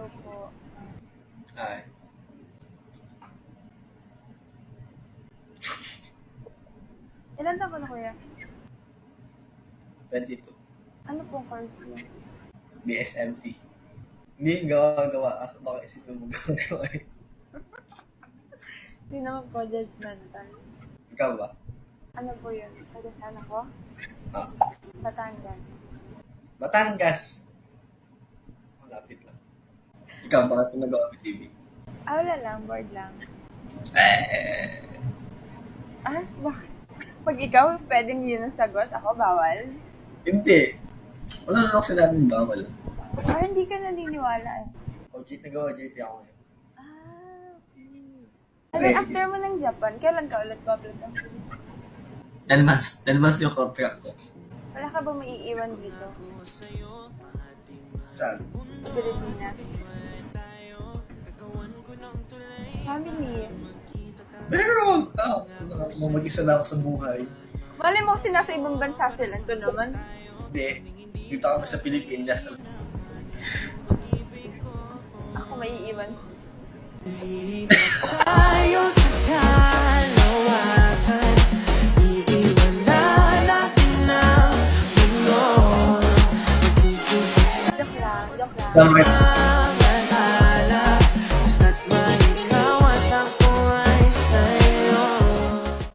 Hello po. Ay. Ilan taon ka na, kuya? 22. Ano pong course niyo? BSMT. Hindi, gawa. Baka isipin mo gawa eh. Hindi naman po judgmental. Ikaw ba? Ano po yun? Taga saan ako? Ah. Batangas. Batangas. Malapit lang. Ikaw, bakit ito nagawa ng TV? Wala lang, bored lang. Bakit? Pag ikaw, pwedeng yun ang sagot, ako bawal? Hindi. Wala na ako sinabing bawal. Hindi ka naniniwala eh. Nag-OJT ako ngayon. And then after mo ng Japan, kailan ka ulit public ang 10 months yung contract ko. Wala ka ba maiiwan dito? Saan? Sa Pilipinas? Family. Meron! Mag-isa na ako sa buhay. Mali mo kasi nasa ibang bansa sila. Ito naman. Hindi. Dito kami sa Pilipinas. Ako maiiwan. Tayo sa kalawakan, iiwan na natin ang mundo. Joke lang. Sa mga